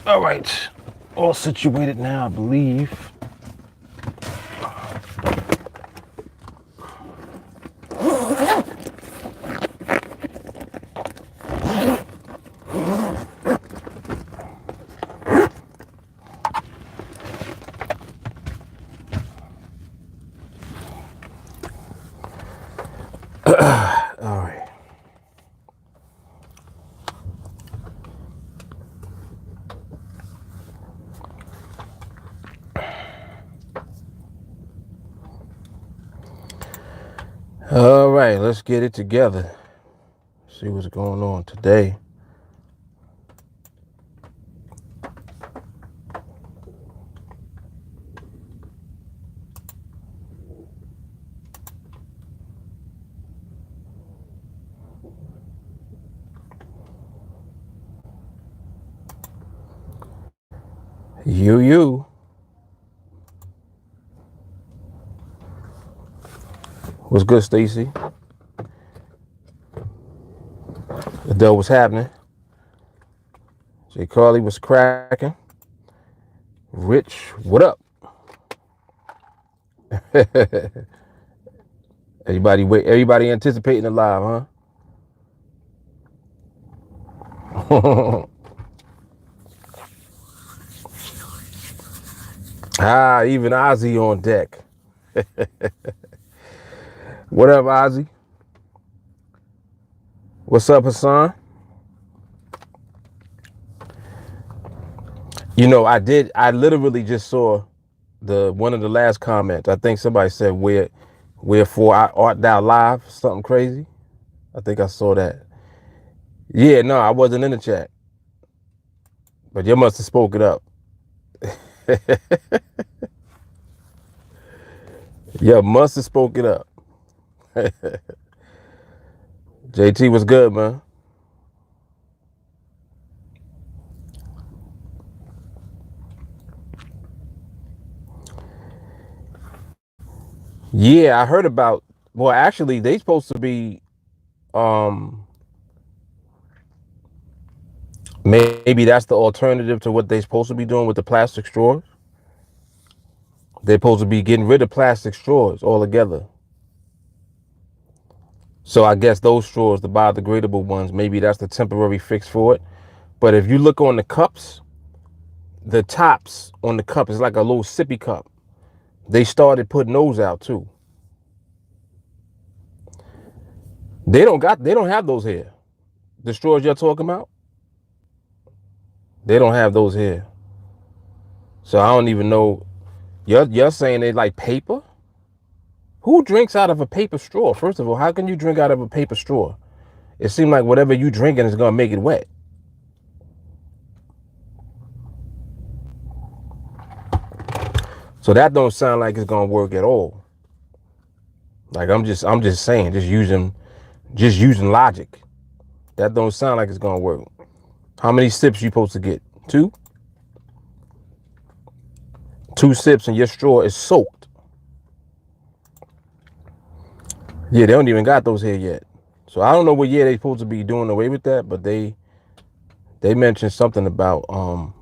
All right, all situated now, I believe. All right. All right, let's get it together. See what's going on today. You. What's good, Stacy? Adele, what's happening? J. Carly was cracking. Rich, what up? Everybody anticipating the live, huh? Even Ozzy on deck. What up, Ozzy? What's up, Hassan? You know, I literally just saw one of the last comments. I think somebody said, wherefore art thou live? Something crazy. I think I saw that. Yeah, no, I wasn't in the chat. But you must have spoke it up. You must have spoke it up. JT was good, man. Yeah, I heard about, well, actually, they supposed to be, maybe that's the alternative to what they supposed to be doing with the plastic straws. They're supposed to be getting rid of plastic straws altogether. So I guess those straws, the biodegradable ones, maybe that's the temporary fix for it. But if you look on the cups, the tops on the cup is like a little sippy cup. They started putting those out too. They don't have those here. The straws you're talking about, they don't have those here. So I don't even know. You're saying they like paper? Who drinks out of a paper straw? First of all, how can you drink out of a paper straw? It seems like whatever you drinking is gonna make it wet. So that don't sound like it's gonna work at all. Like I'm just saying, just using logic. That don't sound like it's gonna work. How many sips you supposed to get? Two? Two sips and your straw is soaked. Yeah, they don't even got those here yet. So I don't know what year they supposed to be doing away with that, but they mentioned something about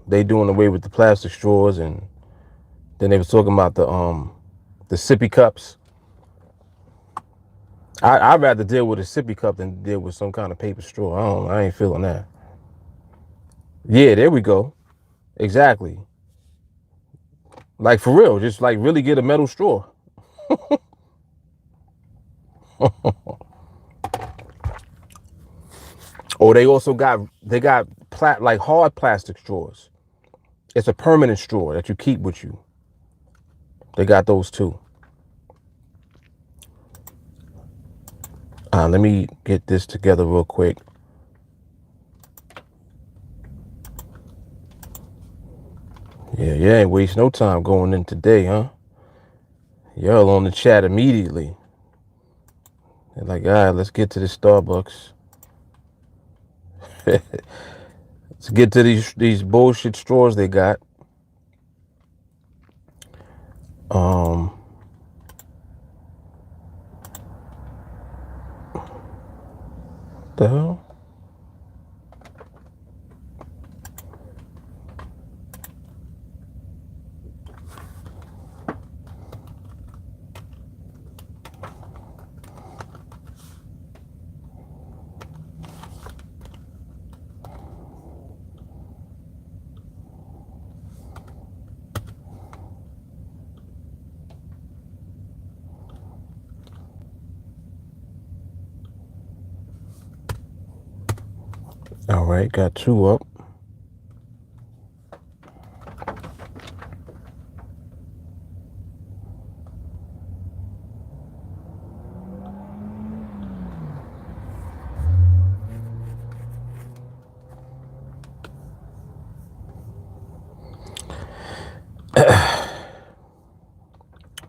they doing away with the plastic straws, and then they was talking about the sippy cups. I'd rather deal with a sippy cup than deal with some kind of paper straw. I ain't feeling that. Yeah, there we go. Exactly. Like for real, just like really get a metal straw. Or they also got like hard plastic straws. It's a permanent straw that you keep with you. They got those too. Let me get this together real quick. Yeah, you ain't waste no time going in today, huh? Y'all on the chat immediately. They're like, all right, let's get to this Starbucks. Let's get to these bullshit straws they got. The hell? All right, got 2 up.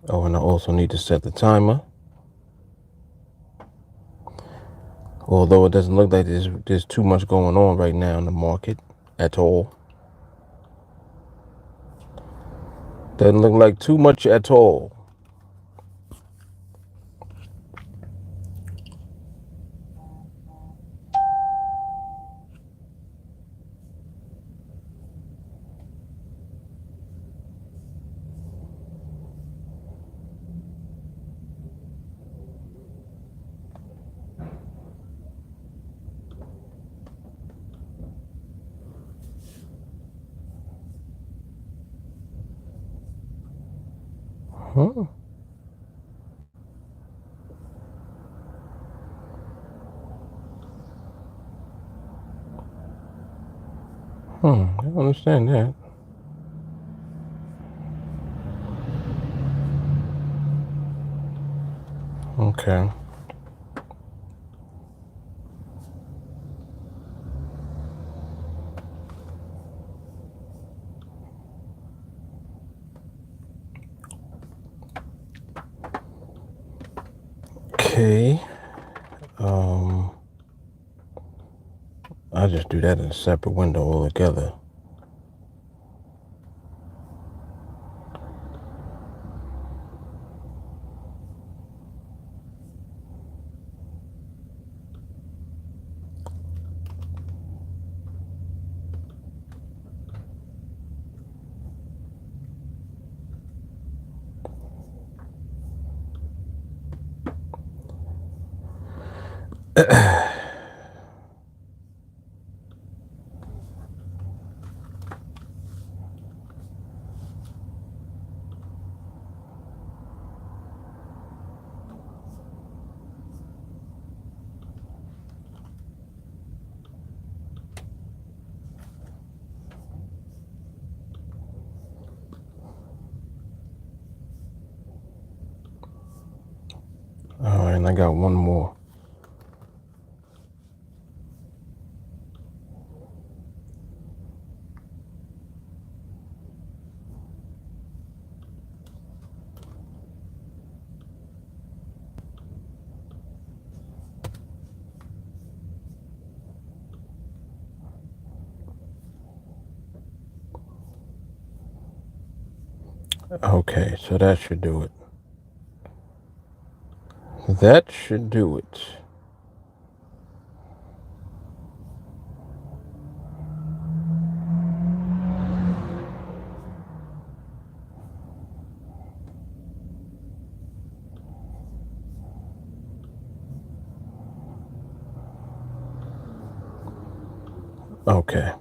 Oh, and I also need to set the timer. Although it doesn't look like there's too much going on right now in the market at all. Doesn't look like too much at all. Huh? I don't understand that. Okay. Okay. I'll just do that in a separate window altogether. All right, and I got one more. Okay, so that should do it. That should do it. Okay.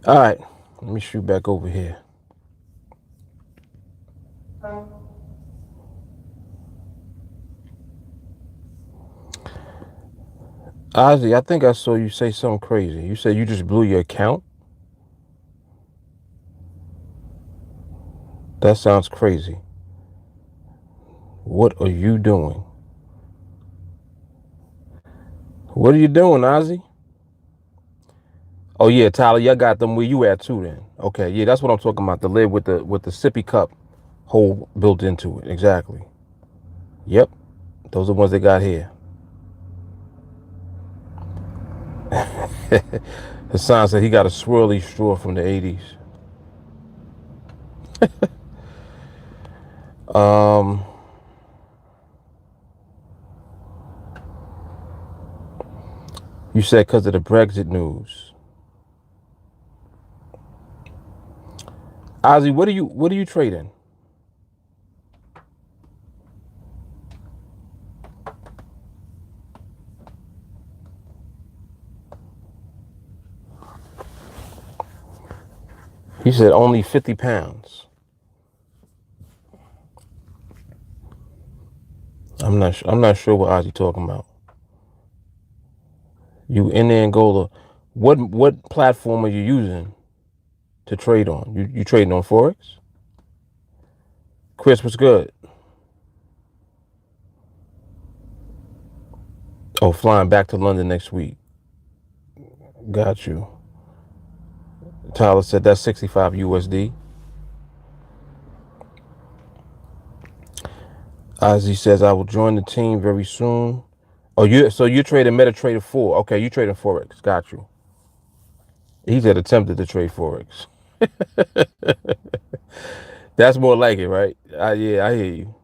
All right, let me shoot back over here. Ozzy, I think I saw you say something crazy. You said you just blew your account? That sounds crazy. What are you doing? What are you doing, Ozzy? Oh yeah, Tyler, y'all got them where you at too then. Okay, yeah, that's what I'm talking about. The lid with the sippy cup hole built into it. Exactly. Yep. Those are the ones they got here. Hassan said he got a swirly straw from the 80s. You said because of the Brexit news. Ozzy, what are you trading? He said only 50 pounds. I'm not sure what Ozzy talking about. You in Angola. What platform are you using to trade on? You trading on Forex? Chris, what's good? Oh, flying back to London next week. Got you. Tyler said that's 65 USD. Ozzy says I will join the team very soon. Oh, you're trading MetaTrader 4. Okay, you trading Forex. Got you. He said attempted to trade Forex. That's more like it, right? Yeah, I hear you.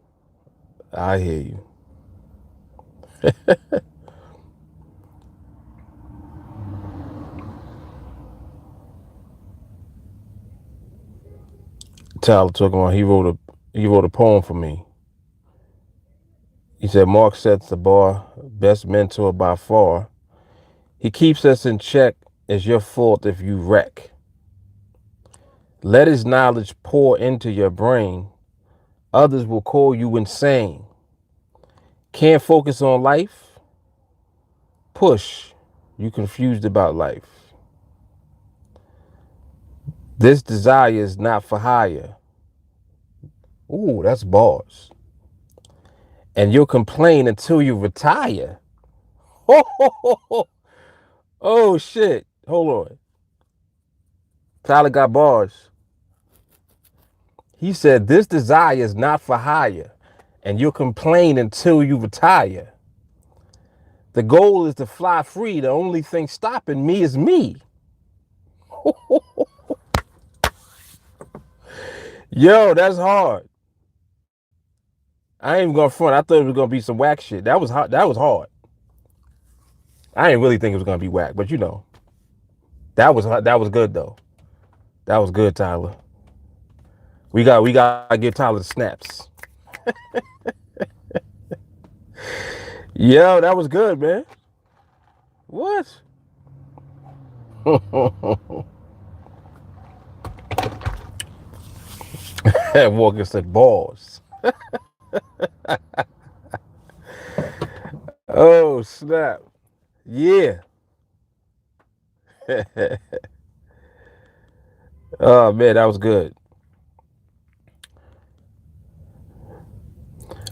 I hear you. Tyler talking about he wrote a poem for me. He said Mark sets the bar, best mentor by far. He keeps us in check. It's your fault if you wreck. Let his knowledge pour into your brain. Others will call you insane. Can't focus on life? Push. You confused about life. This desire is not for hire. Ooh, that's bars. And you'll complain until you retire. Oh shit. Hold on. Tyler got bars. He said, this desire is not for hire, and you'll complain until you retire. The goal is to fly free. The only thing stopping me is me. Yo, that's hard. I ain't even gonna front. I thought it was gonna be some whack shit. That was hard. That was hard. I didn't really think it was gonna be whack, but you know, that was good though. That was good, Tyler. We got to give Tyler the snaps. Yo, that was good, man. What? Walker said balls. Oh snap! Yeah. Oh man, that was good.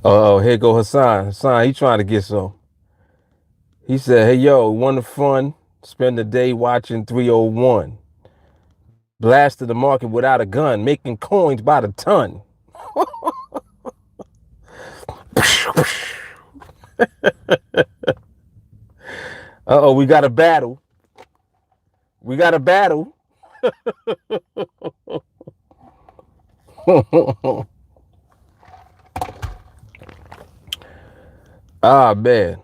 Oh, here go Hassan. Hassan, he trying to get some. He said, "Hey yo, want the fun? Spend the day watching 301. Blasted the market without a gun, making coins by the ton." Uh-oh, we got a battle. We got a battle. Ah, man.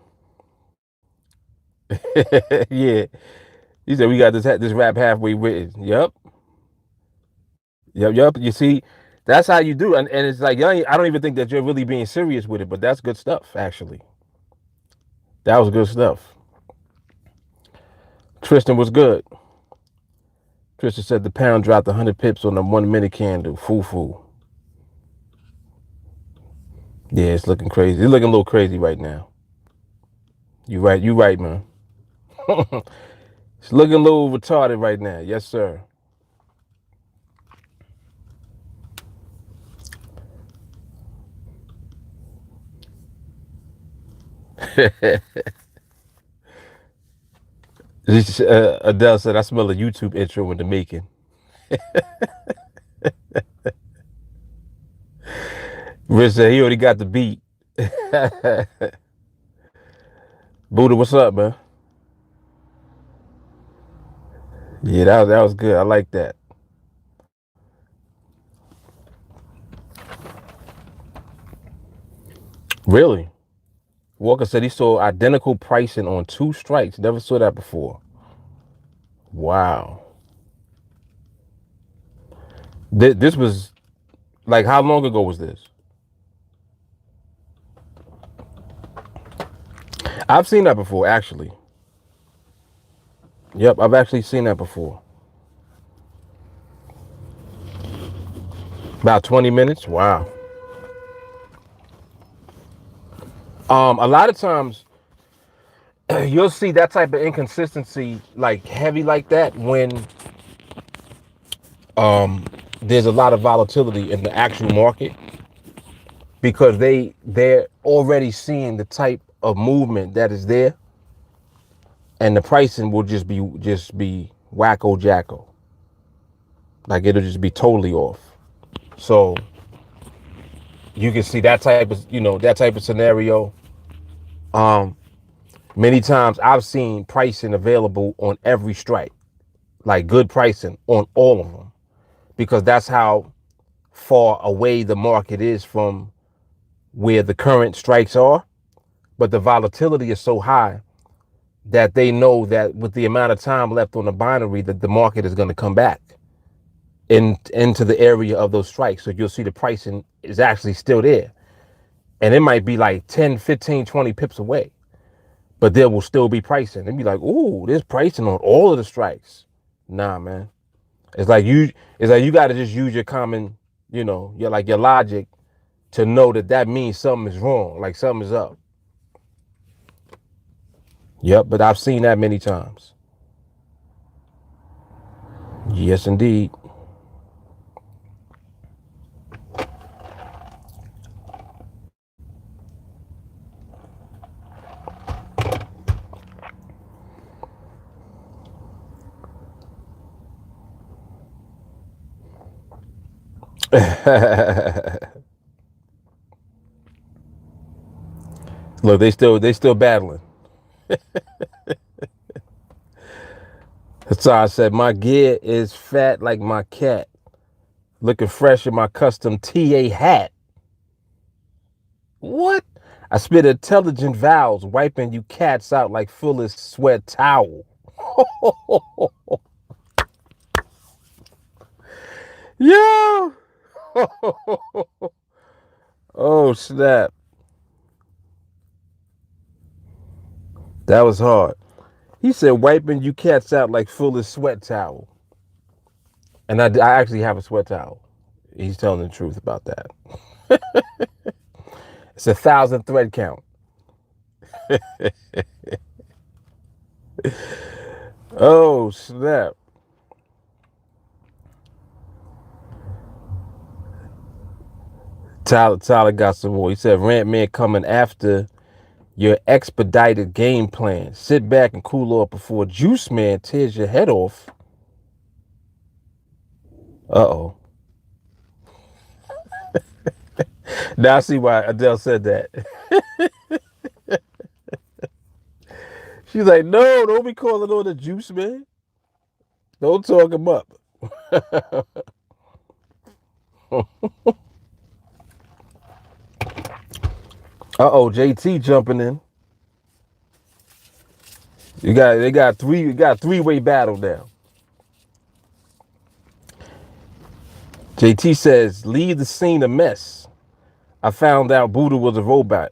Yeah. He said we got this rap halfway written. Yep. Yep. You see, that's how you do. And it's like, I don't even think that you're really being serious with it, but that's good stuff, actually. That was good stuff. Tristan was good. Tristan said the pound dropped 100 pips on the 1 minute candle. Foo. Yeah, it's looking crazy. It's looking a little crazy right now. You right, man. It's looking a little retarded right now. Yes, sir. Adele said, I smell a YouTube intro in the making. Rich said he already got the beat. Buddha, what's up, man? Yeah, that was good. I like that. Really? Walker said he saw identical pricing on 2 strikes. Never saw that before. Wow. This was like, how long ago was this? I've seen that before, actually. Yep, I've actually seen that before. About 20 minutes. Wow. A lot of times You'll see that type of inconsistency like heavy like that when there's a lot of volatility in the actual market, because they're already seeing the type of movement that is there, and the pricing will just be wacko jacko. Like it'll just be totally off. So you can see that type of that type of scenario. Um, Many times I've seen pricing available on every strike, like good pricing on all of them, because that's how far away the market is from where the current strikes are. But the volatility is so high that they know that with the amount of time left on the binary, that the market is going to come back into the area of those strikes. So you'll see the pricing is actually still there. And it might be like 10, 15, 20 pips away, but there will still be pricing. And be like, ooh, there's pricing on all of the strikes. Nah, man. It's like you got to just use your common, your logic to know that that means something is wrong, like something is up. Yep, but I've seen that many times. Yes, indeed. Look, they still battling. Hassan said, my gear is fat like my cat, looking fresh in my custom TA hat. What? I spit intelligent vowels, wiping you cats out like Phyllis sweat towel. Yeah. Oh, snap. That was hard. He said, wiping you cats out like Phyllis sweat towel. And I actually have a sweat towel. He's telling the truth about that. It's 1,000 thread count. Oh, snap. Tyler got some more. He said, Rant Man coming after your expedited game plan. Sit back and cool off before Juice Man tears your head off. Uh-oh. Now I see why Adele said that. She's like, no, don't be calling on the Juice Man. Don't talk him up. Uh-oh, JT jumping in. They got three-way battle now. JT says, leave the scene a mess. I found out Buddha was a robot,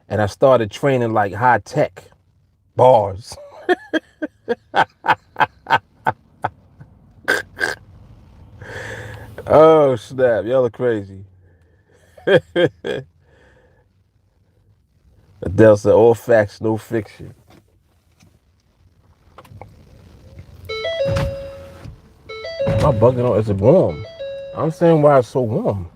and I started training like high tech. Bars. Oh, snap. Y'all are crazy. Adele said, all facts, no fiction. My bugging on. It's warm. I'm saying why it's so warm.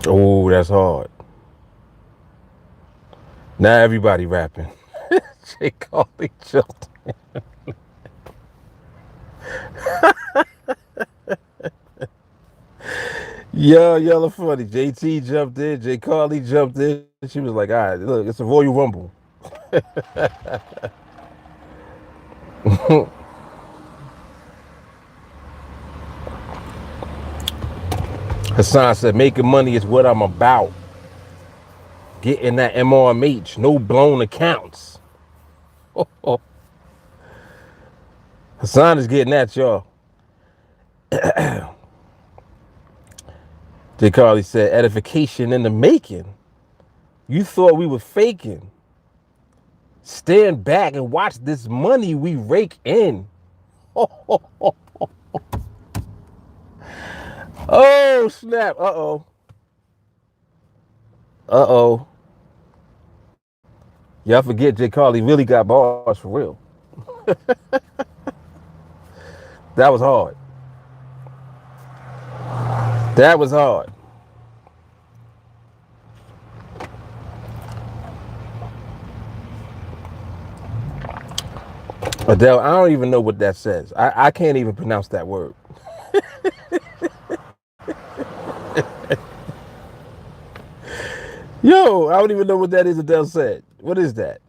Oh, that's hard. Now everybody rapping. Jay Carly jumped. Yo, y'all are funny. JT jumped in. Jay Carly jumped in. She was like, all right, look, it's a Royal Rumble. Hassan said, making money is what I'm about. Getting that MRMH, no blown accounts. Hassan is getting at y'all. Jay Carly said, edification in the making. You thought we were faking. Stand back and watch this money we rake in. Oh, snap. Uh-oh. Uh-oh. Y'all forget Jay Carly really got bars for real. That was hard. That was hard. Adele, I don't even know what that says. I can't even pronounce that word. Yo, I don't even know what that is Adele said. What is that?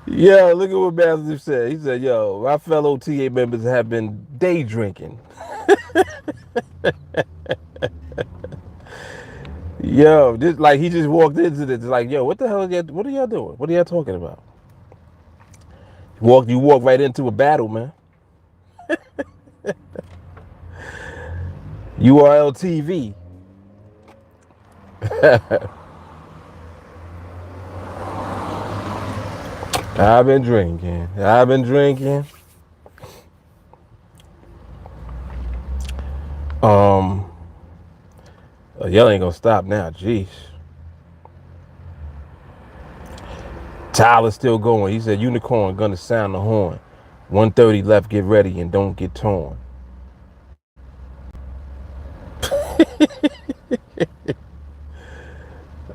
Yo, look at what Master said. He said, yo, my fellow TA members have been day drinking. Yo, just like he just walked into this, like, yo, what the hell are y'all, what are y'all doing? What are y'all talking about? You walk right into a battle, man. URL TV. I've been drinking. I've been drinking. Y'all ain't gonna stop now. Jeez. Tyler's still going. He said, Unicorn gonna sound the horn. 1:30 left. Get ready and don't get torn.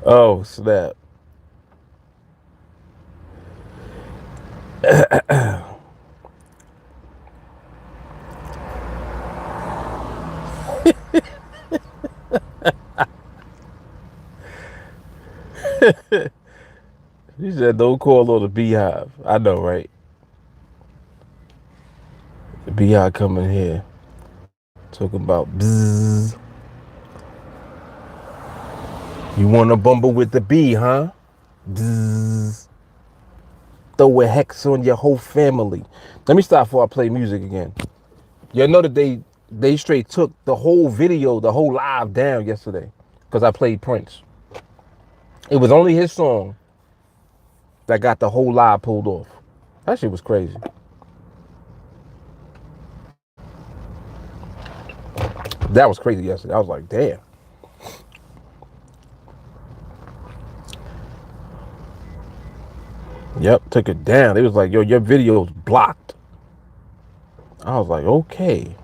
Oh, snap. He said, don't call on the beehive. I know, right? The beehive coming here. Talking about bzzz. You want to bumble with the bee, huh? Bzzz. Throw a hex on your whole family. Let me stop before I play music again. You know that they straight took the whole video, the whole live down yesterday because I played Prince. It was only his song that got the whole live pulled off. That shit was crazy. That was crazy yesterday. I was like, damn. Yep, took it down. It was like, yo, your video's blocked. I was like, okay.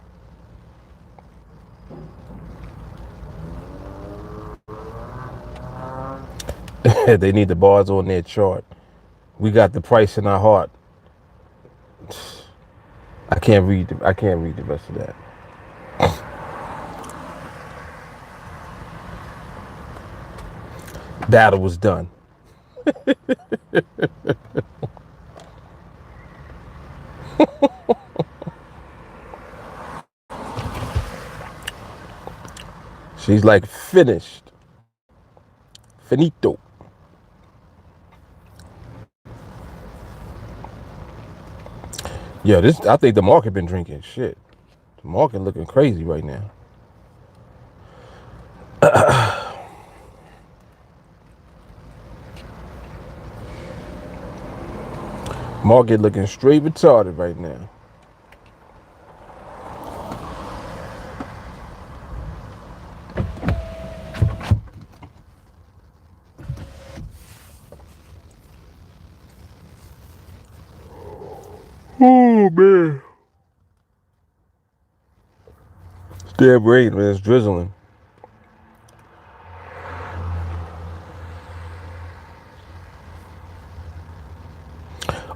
They need the bars on their chart. We got the price in our heart. I can't read the rest of that. Battle was done. She's like, finished. Finito. Yeah, I think the market been drinking shit. The market looking crazy right now. Market looking straight retarded right now. Oh man. It's damn rain, man. It's drizzling.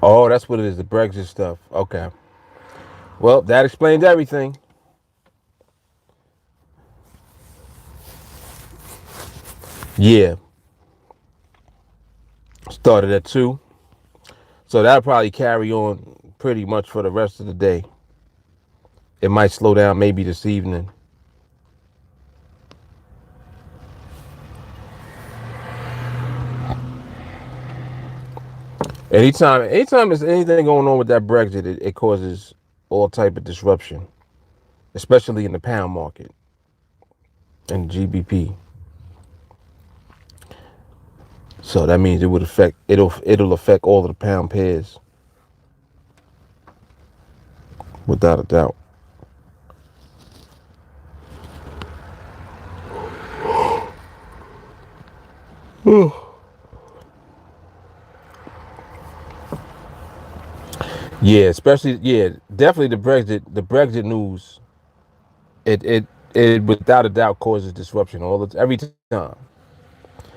Oh, that's what it is, the Brexit stuff. Okay. Well, that explains everything. Yeah. Started at 2. So that'll probably carry on pretty much for the rest of the day. It might slow down maybe this evening. Anytime there's anything going on with that Brexit, it causes all type of disruption. especially in the pound market and GBP. So that means it'll affect all of the pound pairs without a doubt. Yeah, definitely the Brexit news. It without a doubt causes disruption every time.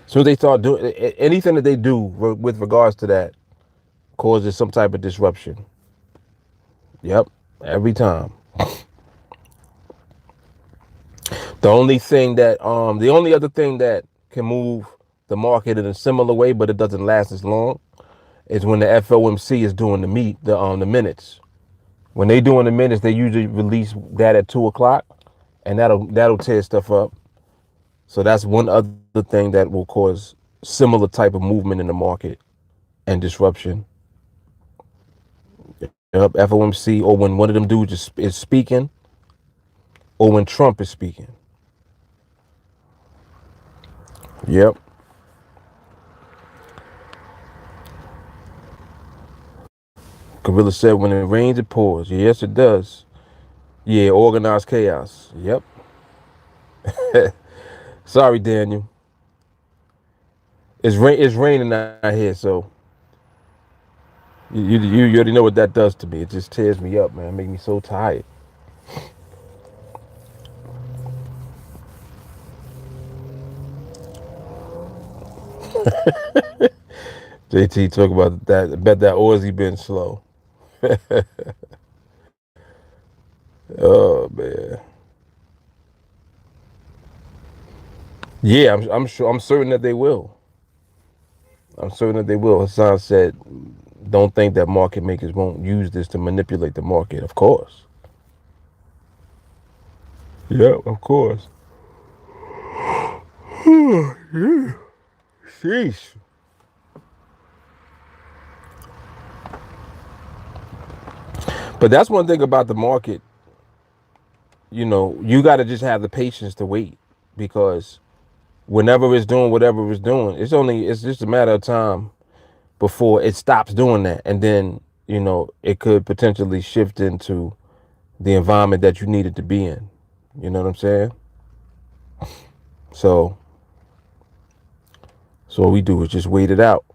So they start doing anything that they do with regards to that causes some type of disruption. Yep, every time. The only other thing that can move the market in a similar way, but it doesn't last as long, is when the FOMC is doing the minutes. When they doing the minutes, they usually release that at 2 o'clock, and that'll tear stuff up. So that's one other thing that will cause similar type of movement in the market and disruption. Yep, FOMC, or when one of them dudes is speaking, or when Trump is speaking. Yep. Gorilla said, when it rains, it pours. Yes, it does. Yeah, organized chaos. Yep. Sorry, Daniel. It's raining out here, so you already know what that does to me. It just tears me up, man. It makes me so tired. JT talk about that. I bet that Aussie been slow. Oh man. Yeah, I'm sure. I'm certain that they will. I'm certain that they will. Hassan said, "Don't think that market makers won't use this to manipulate the market." Of course. Yeah, of course. Sheesh. But that's one thing about the market. You got to just have the patience to wait, because whenever it's doing whatever it's doing, it's just a matter of time before it stops doing that, and then it could potentially shift into the environment that you needed to be in. You know what I'm saying? So all we do is just wait it out.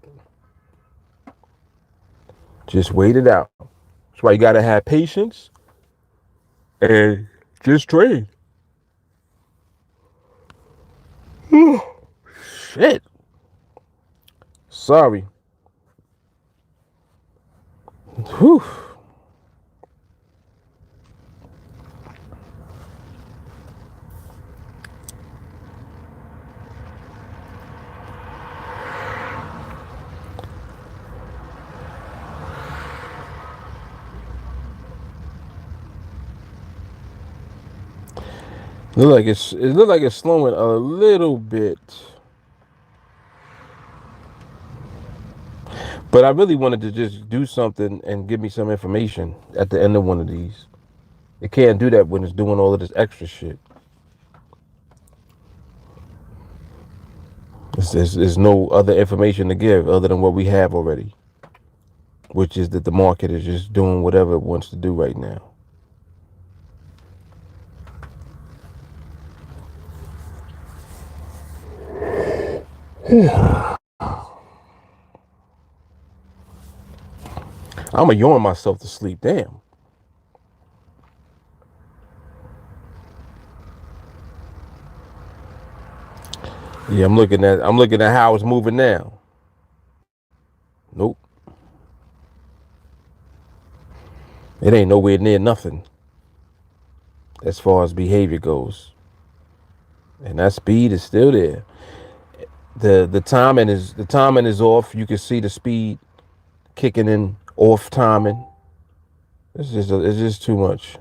Just wait it out. That's why you got to have patience and just trade. Shit. Sorry. Whew. It look like it's slowing a little bit. But I really wanted to just do something and give me some information at the end of one of these. It can't do that when it's doing all of this extra shit. There's no other information to give other than what we have already, which is that the market is just doing whatever it wants to do right now. I'm gonna yawn myself to sleep. Damn. Yeah, I'm looking at how it's moving now. Nope. It ain't nowhere near nothing as far as behavior goes. And that speed is still there. The timing is off. You can see the speed kicking in off timing. It's just too much.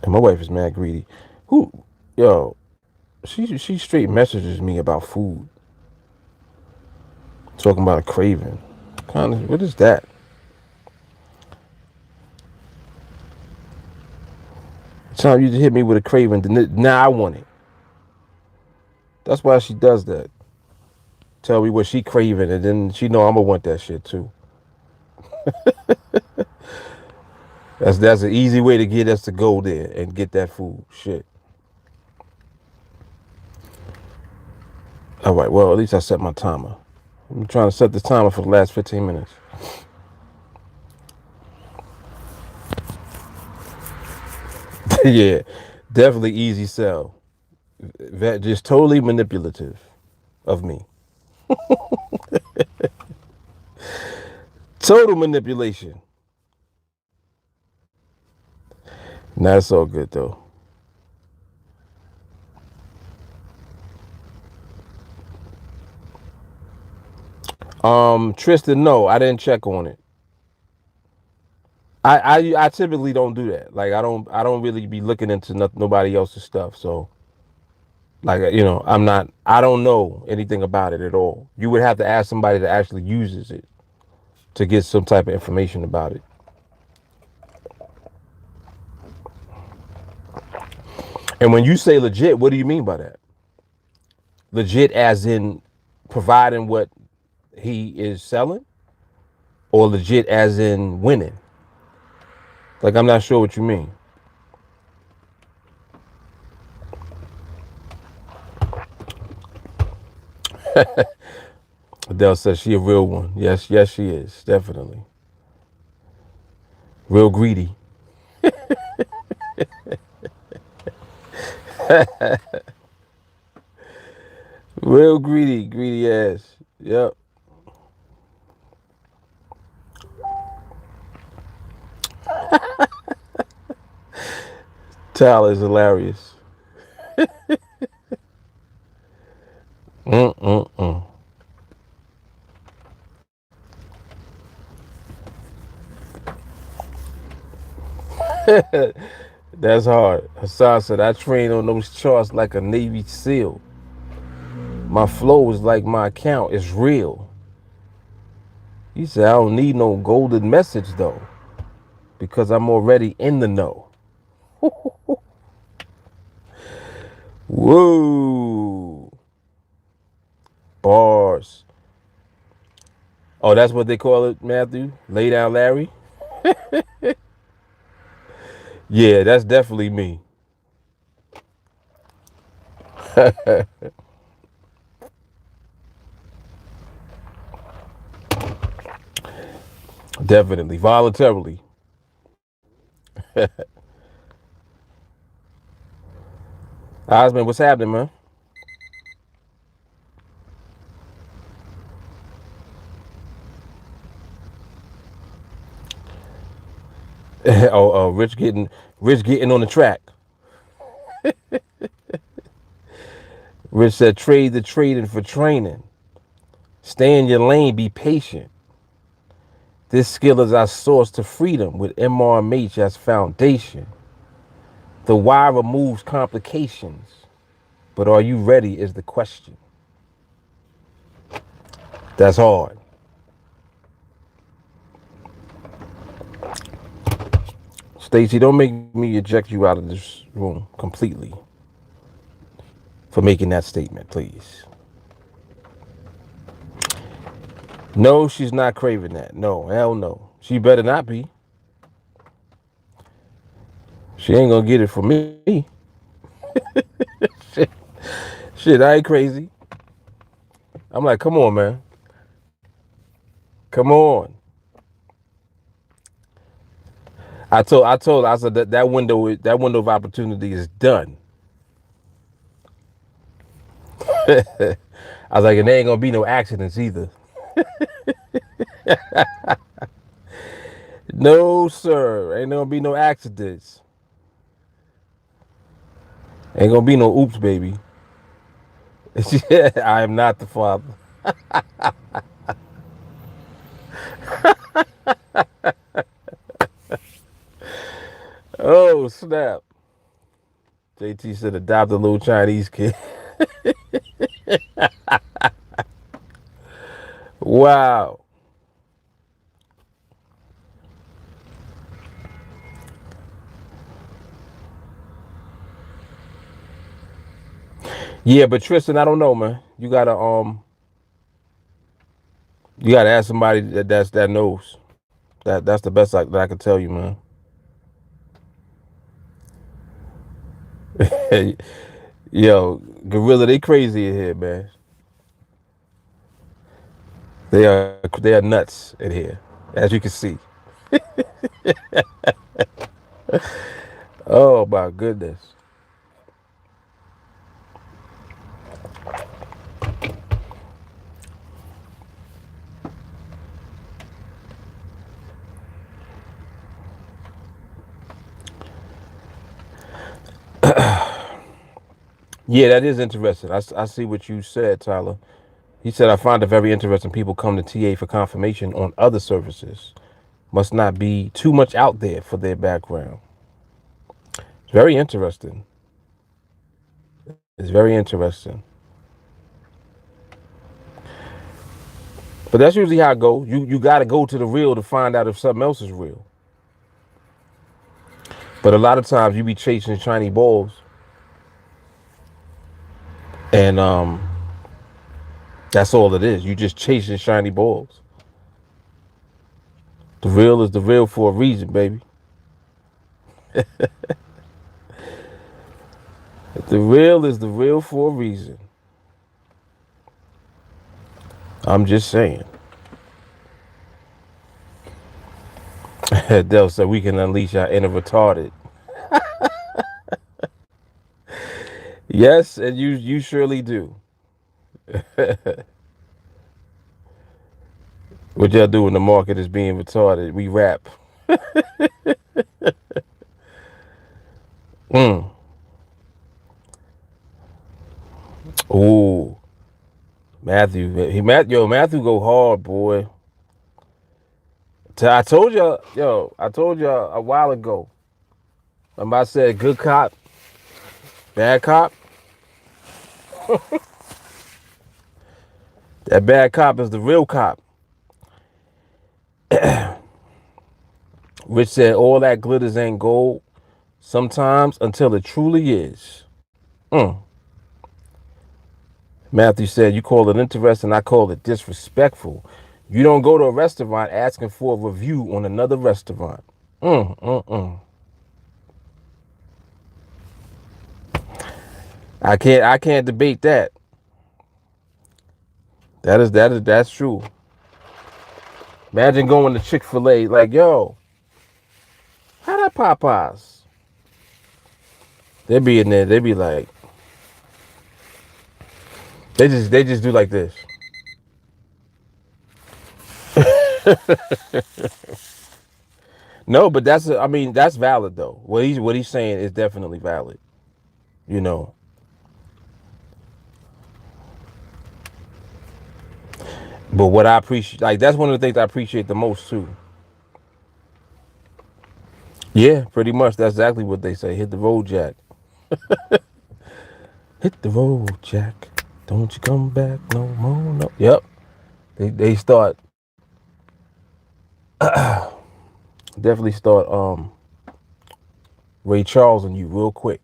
And my wife is mad greedy. Who, yo, she straight messages me about food, talking about a craving. Kind of. What is that? Time you just hit me with a craving. Now I want it. That's why she does that. Tell me what she craving, and then she know I'm gonna want that shit too. That's an easy way to get us to go there and get that food. Shit. All right. Well, at least I set my timer. I'm trying to set the timer for the last 15 minutes. Yeah, definitely easy sell. That just totally manipulative of me. Total manipulation. Nah, it's all good though. Tristan, no, I didn't check on it. I typically don't do that. Like I don't really be looking into nobody else's stuff. So like I don't know anything about it at all. You would have to ask somebody that actually uses it to get some type of information about it. And when you say legit, what do you mean by that? Legit as in providing what he is selling, or legit as in winning? Like I'm not sure what you mean. Adele says she a real one. Yes, yes, she is. Definitely. Real greedy. Real greedy. Greedy ass. Yep. Tyler is hilarious. Mm-mm-mm. That's hard. Hassan said, I train on those charts like a Navy SEAL. My flow is like my account. It's real. He said, I don't need no golden message though, because I'm already in the know. Whoa. Bars. Oh, that's what they call it, Matthew? Lay down Larry? Yeah, that's definitely me. Definitely. Voluntarily. Osman, what's happening, man? Rich getting on the track. Rich said trade the trading for training. Stay in your lane, be patient. This skill is our source to freedom with MRMH as foundation. The why removes complications. But are you ready is the question. That's hard. Stacy, don't make me eject you out of this room completely for making that statement, please. No, she's not craving that. No, hell no. She better not be. She ain't gonna get it from me. Shit, I ain't crazy. I'm like, come on, man. Come on. I said that window of opportunity is done. I was like, and there ain't gonna be no accidents either. No, sir. Ain't gonna be no accidents. Ain't gonna be no oops, baby. I am not the father. Oh, snap. JT said adopt a little Chinese kid. Wow. Yeah, but Tristan, I don't know, man. You gotta ask somebody that knows. That's the best that I can tell you, man. Yo, Gorilla, they crazy in here, man. They are nuts in here, as you can see. Oh my goodness. Yeah, that is interesting. I see what you said, Tyler. He said, I find it very interesting people come to TA for confirmation on other services. Must not be too much out there for their background. It's very interesting. It's very interesting. But that's usually how it goes. You got to go to the real to find out if something else is real. But a lot of times you be chasing shiny balls, and that's all it is. You just chasing shiny balls. The real is the real for a reason, baby. The real is the real for a reason. I'm just saying. Del said we can unleash our inner retarded. Yes, and you surely do. What y'all do when the market is being retarded? We rap. Mm. Ooh, Matthew go hard, boy. I told y'all a while ago. I said good cop, bad cop. That bad cop is the real cop. Rich said all that glitters ain't gold sometimes until it truly is. Mm. Matthew said, you call it interesting, I call it disrespectful. You don't go to a restaurant asking for a review on another restaurant. Mm, mm, mm. I can't debate that. That's true. Imagine going to Chick-fil-A like, yo, how that Popeyes? They be in there, they be like, they just do like this. No, but that's valid though. What he's saying is definitely valid. You know. But what I appreciate, like that's one of the things I appreciate the most too. Yeah, pretty much. That's exactly what they say. Hit the road, Jack. Hit the road, Jack. Don't you come back no more. No. Yep. They start definitely start Ray Charles on you real quick.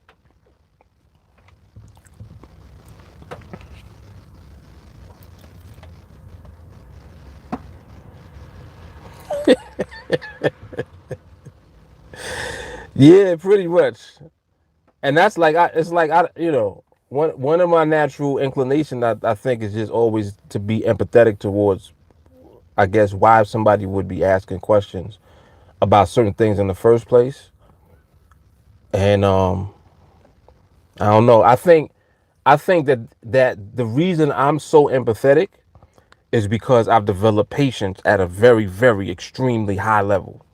Yeah, pretty much. And that's like it's like one of my natural inclinations I think is just always to be empathetic towards I guess why somebody would be asking questions about certain things in the first place. And I don't know. I think that the reason I'm so empathetic is because I've developed patience at a very, very extremely high level.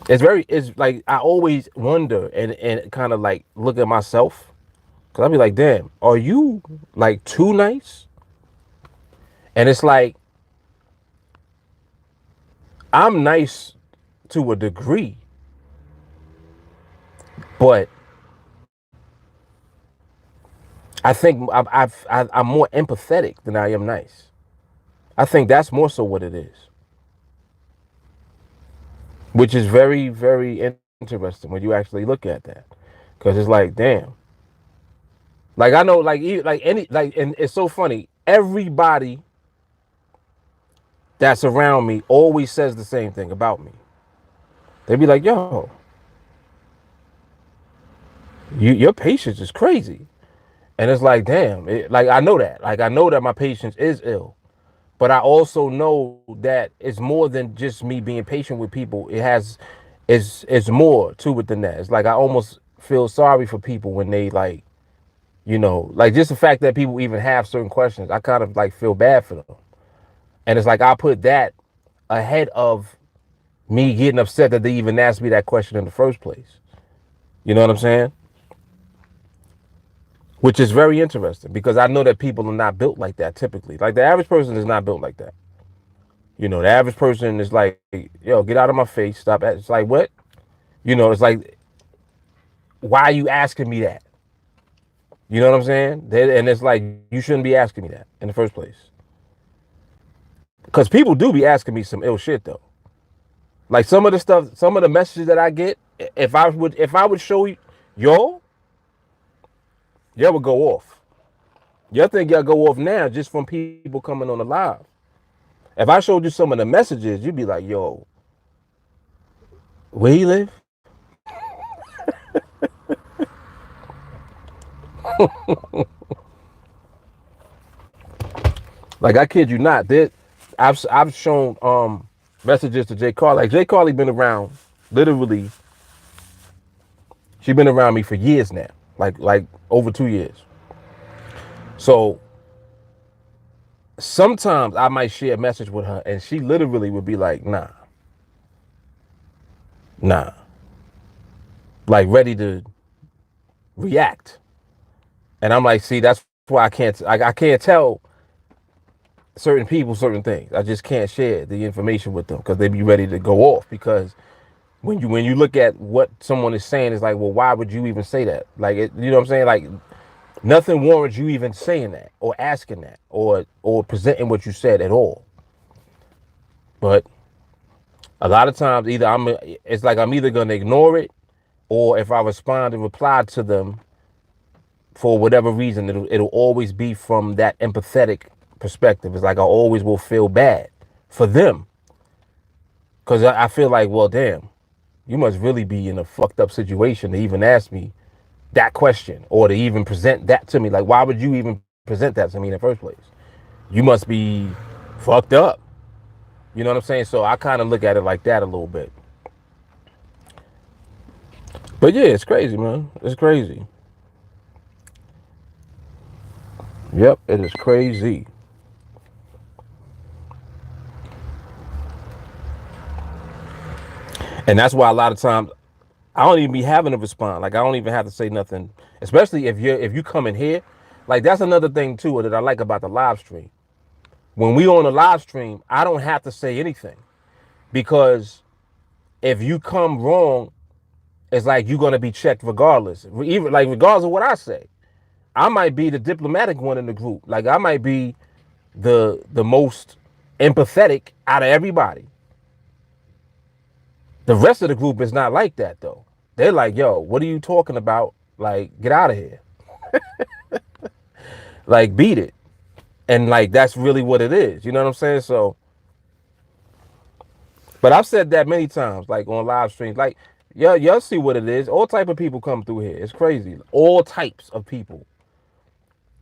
It's like I always wonder and kind of like look at myself because I'll be like, damn, are you like too nice? And it's like I'm nice to a degree, but I think I'm more empathetic than I am nice. I think that's more so what it is, which is very, very interesting when you actually look at that. Cause it's like, damn. Like I know, and it's so funny. Everybody that's around me always says the same thing about me. They be like, yo, your patience is crazy. And it's like, damn, like I know that. Like I know that my patience is ill. But I also know that it's more than just me being patient with people. It's more to it than that. It's like I almost feel sorry for people when they like, like just the fact that people even have certain questions. I kind of like feel bad for them. And it's like I put that ahead of me getting upset that they even asked me that question in the first place. You know what I'm saying? Which is very interesting because I know that people are not built like that typically. Like the average person is not built like that. The average person is like, yo, get out of my face. Stop. It's like, what? It's like, why are you asking me that? You know what I'm saying? And it's like, you shouldn't be asking me that in the first place. Because people do be asking me some ill shit though. Like some of the stuff, some of the messages that I get, if I would show you, y'all would go off. Y'all think y'all go off now just from people coming on the live. If I showed you some of the messages, you'd be like, yo, where he live? Like I kid you not, I've shown messages to Jay Carly. Like Jay Carly been around, literally, she been around me for years now, like over 2 years. So sometimes I might share a message with her, and she literally would be like, nah, like ready to react. And I'm like, see, that's why I can't tell certain people certain things. I just can't share the information with them because they be ready to go off. Because when you look at what someone is saying, it's like, well, why would you even say that? Like, you know what I'm saying? Like, nothing warrants you even saying that or asking that or presenting what you said at all. But a lot of times, it's like I'm either gonna ignore it, or if I respond and reply to them for whatever reason, it'll always be from that empathetic perspective. It's like I always will feel bad for them because I feel like, well, damn, you must really be in a fucked up situation to even ask me that question or to even present that to me. Like, why would you even present that to me in the first place? You must be fucked up. You know what I'm saying? So I kind of look at it like that a little bit. But yeah, it's crazy, man. It's crazy. Yep, it is crazy. And that's why a lot of times I don't even be having to respond. Like I don't even have to say nothing. Especially if you come in here. Like that's another thing too that I like about the live stream. When we on a live stream, I don't have to say anything. Because if you come wrong, it's like you're gonna be checked regardless. Even like regardless of what I say. I might be the diplomatic one in the group. Like I might be the most empathetic out of everybody. The rest of the group is not like that though. They're like, yo, what are you talking about? Like, get out of here. Like, beat it. And like that's really what it is. You know what I'm saying? So, but I've said that many times, like on live streams. Like, y'all see what it is. All type of people come through here. It's crazy. All types of people.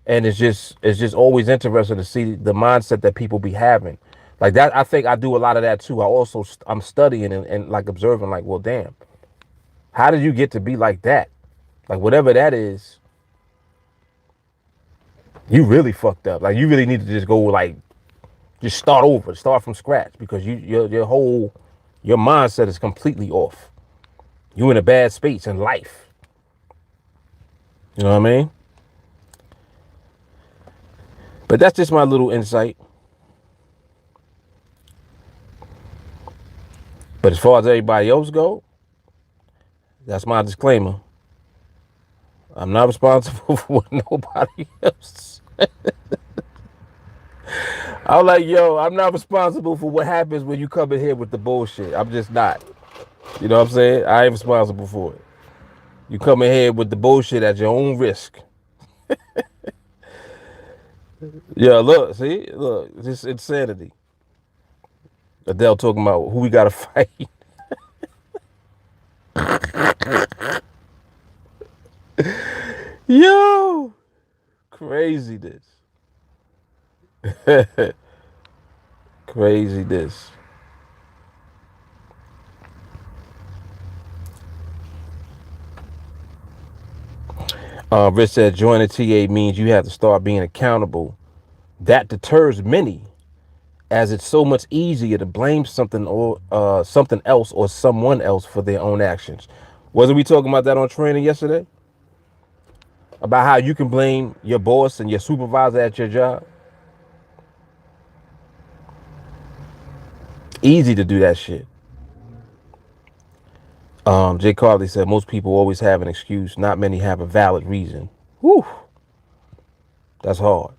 And it's just always interesting to see the mindset that people be having. Like that, I think I do a lot of that too. I'm studying and like observing, like, well, damn, how did you get to be like that? Like whatever that is, you really fucked up. Like you really need to just go like, just start over, start from scratch because your mindset is completely off. You in a bad space in life. You know what I mean? But that's just my little insight. But as far as everybody else go, that's my disclaimer. I'm not responsible for what nobody else. I'm like, yo, I'm not responsible for what happens when you come in here with the bullshit. I'm just not. You know what I'm saying? I ain't responsible for it. You come ahead with the bullshit at your own risk. Yeah, look, see, look, this insanity. Adele talking about who we gotta fight. Yo, craziness. Craziness. Rich said joining TA means you have to start being accountable. That deters many, as it's so much easier to blame something or something else or someone else for their own actions. Wasn't we talking about that on training yesterday? About how you can blame your boss and your supervisor at your job? Easy to do that shit. Jay Carley said most people always have an excuse. Not many have a valid reason. Whew, that's hard.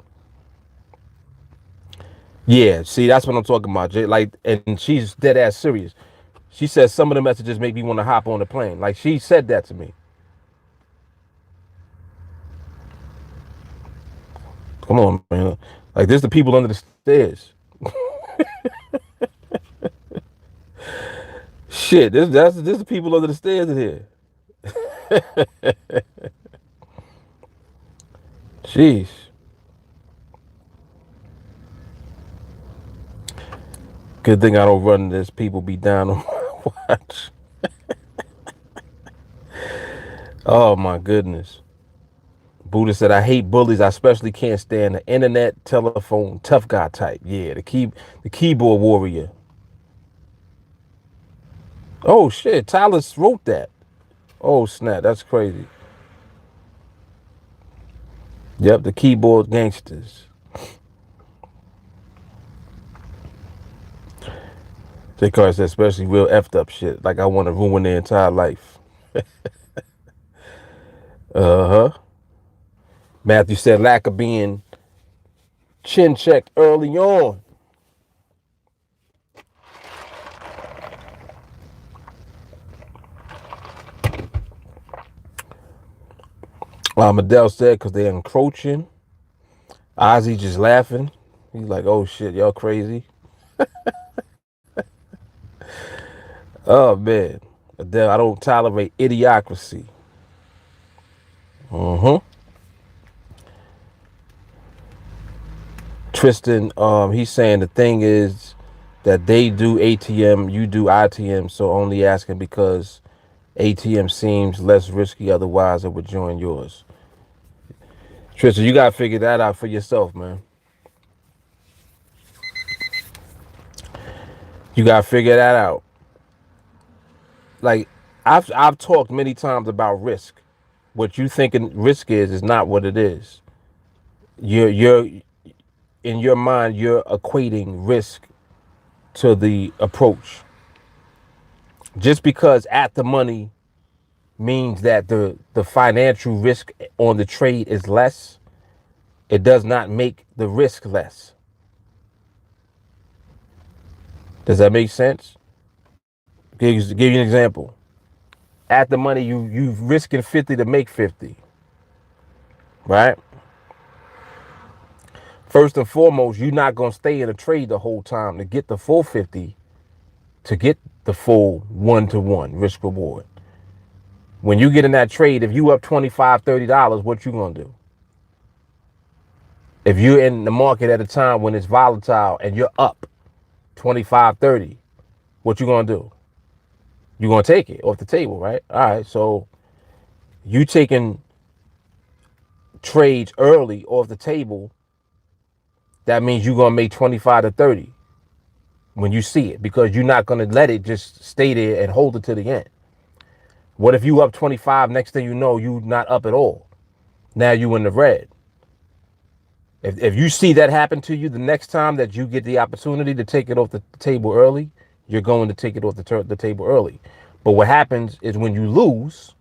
Yeah, see, that's what I'm talking about, Jay. Like, and she's dead ass serious. She says some of the messages make me want to hop on the plane. Like, she said that to me. Come on, man. Like, there's the people under the stairs. Shit, this the people under the stairs in here. Jeez. Good thing I don't run this. People be down on my watch. Oh my goodness. Buddha said, I hate bullies. I especially can't stand the internet, telephone, tough guy type. Yeah, the keyboard warrior. Oh shit, Tyler wrote that. Oh snap, that's crazy. Yep, the keyboard gangsters. J. Carter said, especially real effed up shit. Like I want to ruin their entire life. Uh-huh. Matthew said, lack of being chin checked early on. Adele said, because they're encroaching. Ozzy just laughing. He's like, oh shit, y'all crazy. Oh man. Adele, I don't tolerate idiocracy. Uh-huh. Tristan, he's saying the thing is that they do ATM, you do ITM, so only asking because ATM seems less risky, otherwise I would join yours. Tristan, you gotta figure that out for yourself, man. You gotta figure that out. Like I've talked many times about risk. What you thinking risk is not what it is. You're in your mind, you're equating risk to the approach. Just because at the money means that the financial risk on the trade is less, it does not make the risk less. Does that make sense? Give you an example. At the money, you risking 50 to make 50, right? First and foremost, you're not gonna stay in a trade the whole time to get the full 50, to get the full 1-to-1 risk reward. When you get in that trade, if you up $25, $30, what you gonna do? If you're in the market at a time when it's volatile and you're up 25, 30, what you gonna do? You're gonna take it off the table, right? All right, so you taking trades early off the table, that means you're gonna make 25 to 30 when you see it, because you're not gonna let it just stay there and hold it to the end. What if you up 25, next thing you know, you not up at all? Now you in the red. If you see that happen to you, the next time that you get the opportunity to take it off the table early, you're going to take it off the table early. But what happens is when you lose,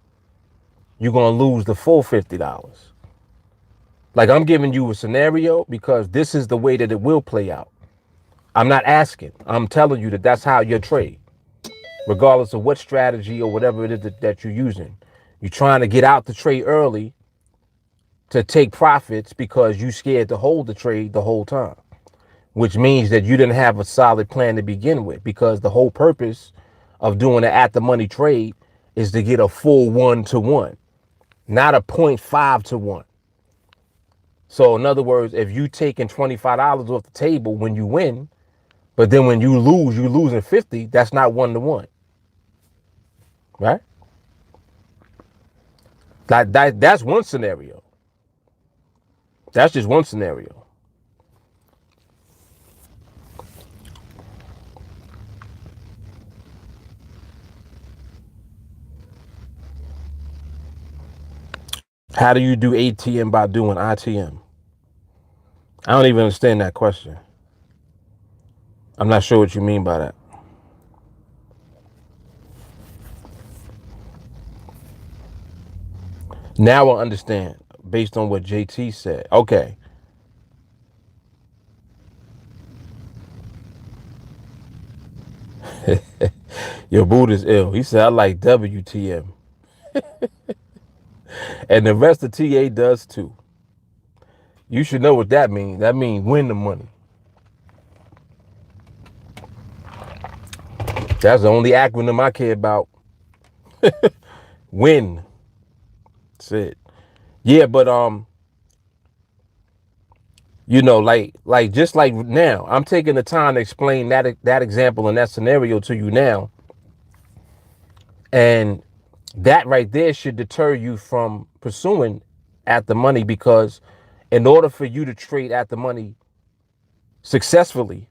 you're going to lose the full $50. Like, I'm giving you a scenario because this is the way that it will play out. I'm not asking. I'm telling you that that's how you trade, regardless of what strategy or whatever it is that you're using. You're trying to get out the trade early to take profits because you scared to hold the trade the whole time, which means that you didn't have a solid plan to begin with, because the whole purpose of doing an at the money trade is to get a full 1-to-1, not a 0.5-to-1. So in other words, if you taking $25 off the table when you win, but then when you lose, you're losing 50, that's not 1-to-1, right? That's one scenario. That's just one scenario. How do you do ATM by doing ITM? I don't even understand that question. I'm not sure what you mean by that. Now I understand based on what JT said. Okay. Your boot is ill. He said, I like WTM. And the rest of TA does too. You should know what that means. That means win the money. That's the only acronym I care about. Win. That's it. Yeah, but just like now, I'm taking the time to explain that example and that scenario to you now. And that right there should deter you from pursuing at the money, because in order for you to trade at the money successfully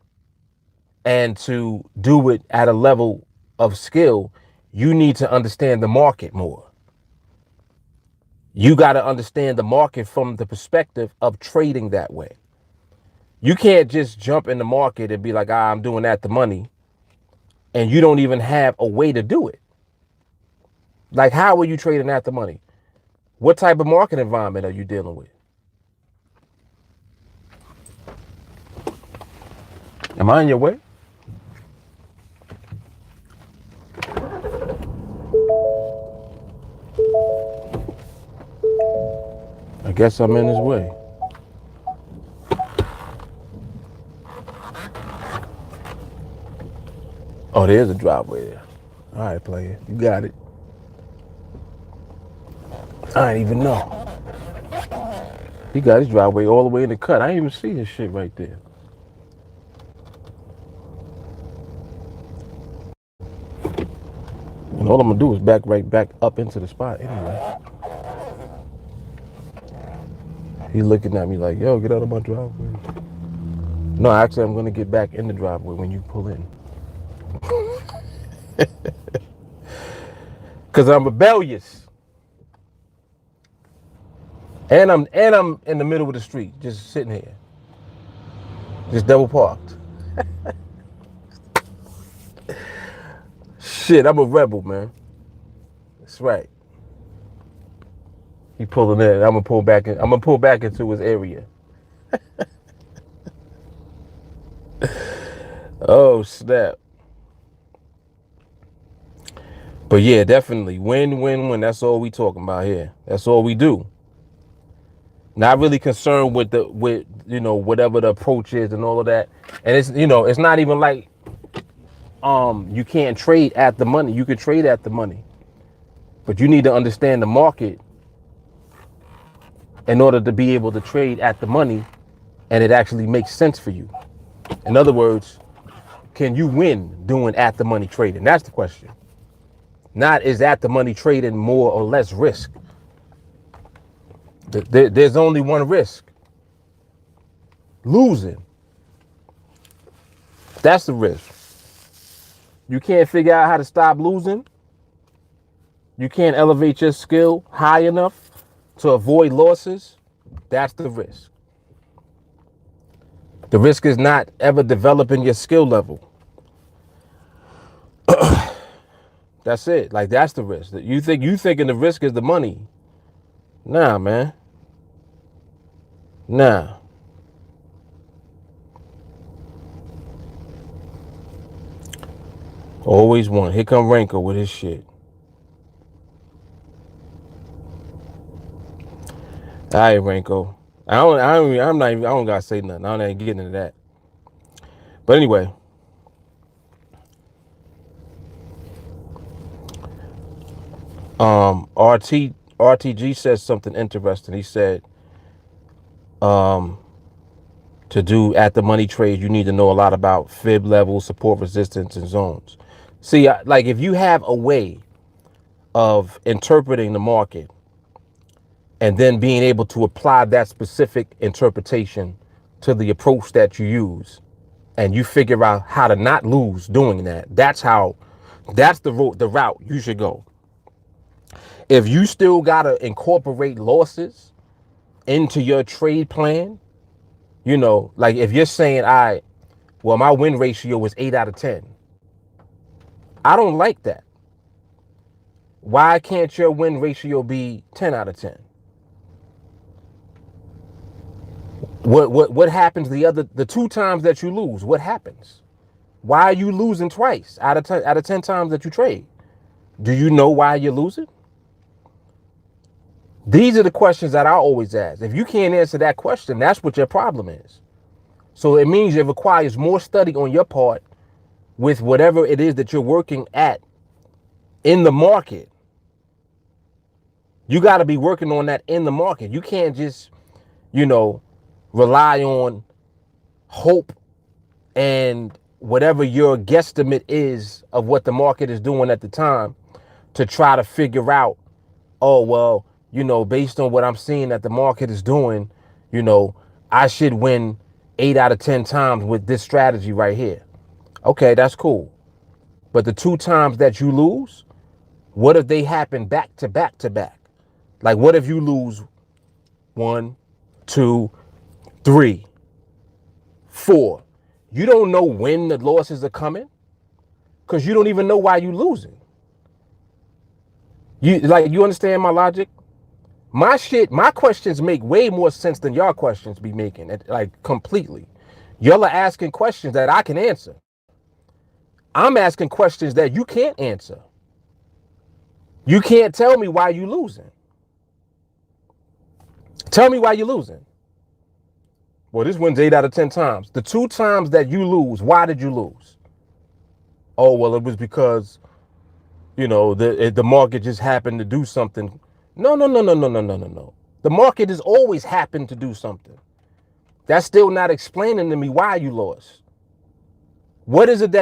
and to do it at a level of skill, you need to understand the market more. You got to understand the market from the perspective of trading that way. You can't just jump in the market and be like, I'm doing at the money, and you don't even have a way to do it. Like, how are you trading at the money? What type of market environment are you dealing with? Am I in your way? I guess I'm in his way. Oh, there's a driveway there. All right, player. You got it. I didn't even know. He got his driveway all the way in the cut. I didn't even see his shit right there. And all I'm gonna do is back right back up into the spot anyway. He looking at me like, yo, get out of my driveway. No, actually, I'm gonna get back in the driveway when you pull in. Cause I'm rebellious. And I'm in the middle of the street, just sitting here. Just double parked. Shit, I'm a rebel, man. That's right. He pulling in. I'm gonna pull back in. I'm gonna pull back into his area. Oh snap. But yeah, definitely win, win, win. That's all we talking about here. That's all we do. Not really concerned with whatever the approach is and all of that. And it's not even like you can't trade at the money. You can trade at the money, but you need to understand the market in order to be able to trade at the money, and it actually makes sense for you. In other words, can you win doing at the money trading? That's the question. Not is at the money trading more or less risk. There's only one risk: losing. That's the risk. You can't figure out how to stop losing. You can't elevate your skill high enough to avoid losses. That's the risk. The risk is not ever developing your skill level. That's it. Like, that's the risk. You thinking the risk is the money. Nah, man. Nah. Always one. Here come Renko with his shit. All right, Ranko. I don't gotta say nothing. I don't even get into that. But anyway, RTG says something interesting. He said, to do at the money trade, you need to know a lot about fib levels, support, resistance, and zones. See, like if you have a way of interpreting the market and then being able to apply that specific interpretation to the approach that you use, and you figure out how to not lose doing that, that's the route you should go. If you still gotta incorporate losses into your trade plan, like if you're saying, all right, well, my win ratio was 8 out of 10. I don't like that. Why can't your win ratio be 10 out of 10? What happens the 2 times that you lose? What happens? Why are you losing twice out of 10 times that you trade? Do you know why you're losing? These are the questions that I always ask. If you can't answer that question, that's what your problem is. So it means it requires more study on your part with whatever it is that you're working at in the market. You got to be working on that in the market. You can't just, rely on hope and whatever your guesstimate is of what the market is doing at the time to try to figure out, oh, well, based on what I'm seeing that the market is doing, I should win 8 out of 10 times with this strategy right here. Okay, that's cool. But the 2 times that you lose, what if they happen back to back to back? Like, what if you lose 1, 2, 3, 4? You don't know when the losses are coming because you don't even know why you're losing. You understand my logic? My questions make way more sense than your questions be making it, like, completely. Y'all are asking questions that I can answer. I'm asking questions that you can't answer. You can't tell me why you're losing. Tell me why you're losing. Well, this wins 8 out of 10 times. The 2 times that you lose, why did you lose? Oh, well, it was because, the market just happened to do something. No. The market has always happened to do something. That's still not explaining to me why you lost. What is it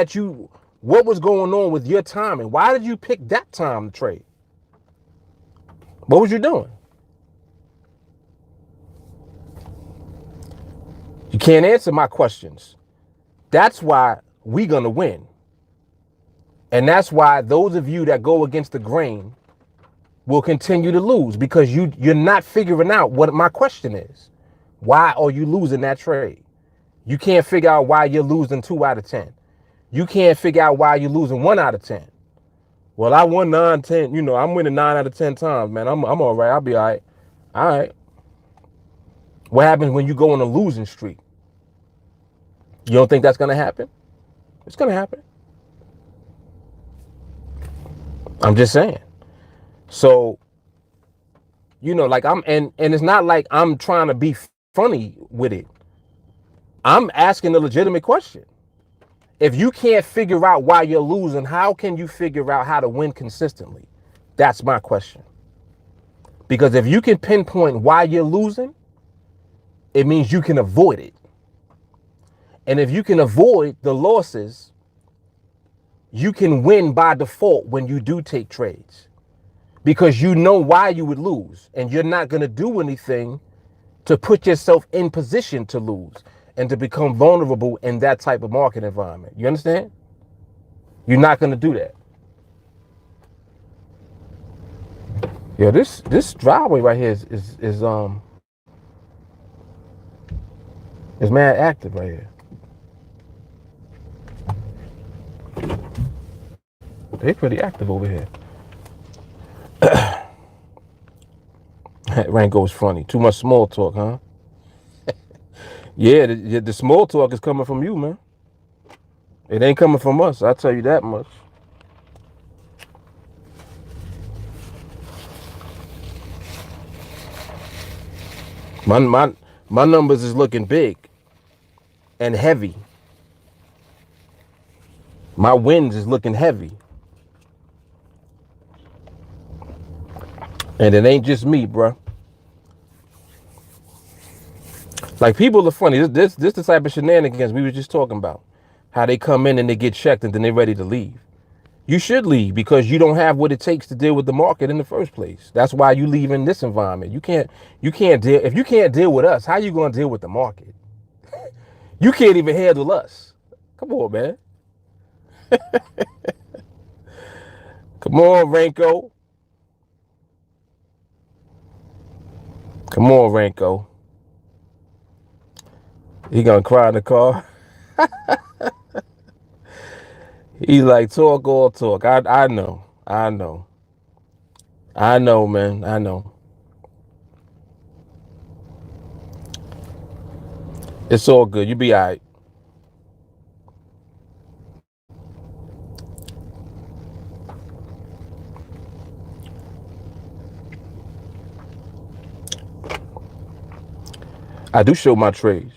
what was going on with your timing? Why did you pick that time to trade? What was you doing? You can't answer my questions. That's why we're going to win. And that's why those of you that go against the grain will continue to lose, because you're not figuring out what my question is. Why are you losing that trade? You can't figure out why you're losing 2 out of 10. You can't figure out why you're losing 1 out of 10. Well, I won 9, 10. I'm winning 9 out of 10 times, man. I'm all right. I'll be all right. All right. What happens when you go on a losing streak? You don't think that's going to happen? It's going to happen. I'm just saying. So, like and it's not like I'm trying to be funny with it. I'm asking a legitimate question. If you can't figure out why you're losing, how can you figure out how to win consistently? That's my question. Because if you can pinpoint why you're losing, it means you can avoid it. And if you can avoid the losses, you can win by default when you do take trades. Because you know why you would lose, and you're not going to do anything to put yourself in position to lose and to become vulnerable in that type of market environment. You understand? You're not going to do that. Yeah, this driveway right here is mad active right here. They pretty active over here. Rango's funny. Too much small talk, huh? Yeah, the small talk is coming from you, man. It ain't coming from us. I'll tell you that much. My my my numbers is looking big and heavy. My wins is looking heavy. And it ain't just me, bruh. Like, people are funny. This the type of shenanigans we were just talking about. How they come in and they get checked and then they're ready to leave. You should leave because you don't have what it takes to deal with the market in the first place. That's why you leave in this environment. You can't deal, if you can't deal with us, how you gonna deal with the market? You can't even handle us. Come on, man. Come on, Ranko. Come on, Ranko. He gonna cry in the car. He's like, talk all talk. I know. I know. I know, man. I know. It's all good. You be all right. I do show my trades.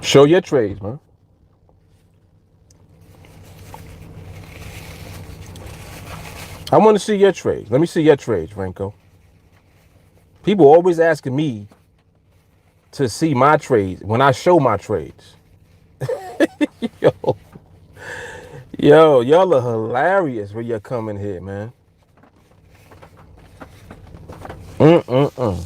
Show your trades, man. I want to see your trades. Let me see your trades, Ranko. People always asking me to see my trades when I show my trades. Yo, y'all are hilarious when you're coming here, man. Mm-mm-mm.